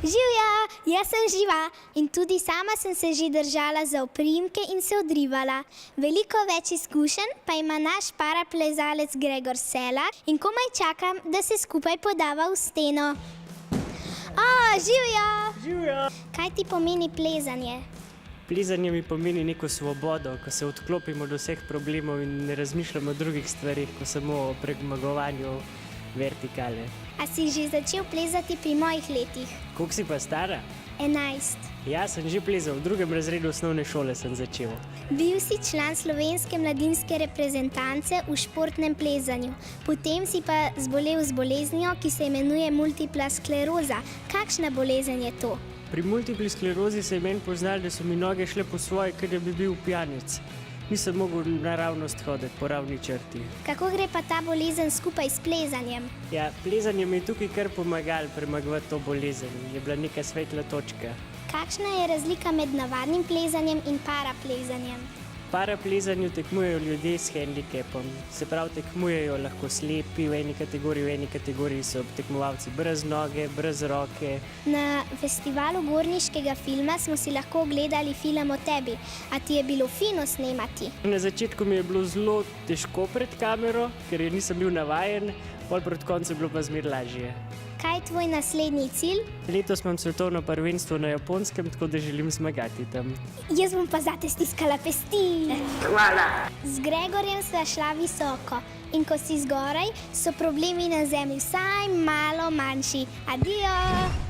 Živjo, jaz sem živa in tudi sama sem se že držala za oprimke in se odrivala. Veliko več izkušenj pa ima naš paraplezalec Gregor Sela in komaj čakam, da se skupaj podava v steno. Živjo! Živjo! Kaj ti pomeni plezanje? Plezanje mi pomeni neko svobodo, ko se odklopimo od vseh problemov in ne razmišljamo o drugih stvarih, ko samo o premagovanju vertikale. A si že začel plezati pri mojih letih? Koliko si pa stara? 11. Jaz sem že plezal, v 2. razredu osnovne šole sem začel. Bil si član slovenske mladinske reprezentance v športnem plezanju. Potem si pa zbolel z boleznijo, ki se imenuje multipla skleroza. Kakšna bolezen je to? Pri multipli sklerozi se je meni poznalo, da so mi noge šle po svoje, ker da bi bil pijanec. Nisem mogel naravnost hoditi po ravni črti. Kako gre pa ta bolezen skupaj s plezanjem? Ja, plezanje mi je tukaj kar pomagalo premagovati to bolezen. Je bila neka svetla točka. Kakšna je razlika med navadnim plezanjem in paraplezanjem? V paraplezanju tekmujejo ljudje s hendikepom. Se pravi, tekmujejo lahko slepi v eni kategoriji so tekmovalci brez noge, brez roke. Na festivalu gorniškega filma smo si lahko ogledali film o tebi. A ti je bilo fino snemati? Na začetku mi je bilo zelo težko pred kamero, ker je nisem bil navajen, pol proti koncu je bilo pa zmer lažje. Kaj je tvoj naslednji cilj? Letos imam svetovno prvenstvo na Japonskem, tako da želim zmagati tam. Jaz bom pa zate stiskala pesti. Hvala! Z Gregorjem sva šla visoko in ko si zgoraj, so problemi na zemlji vsaj malo manjši. Adijo!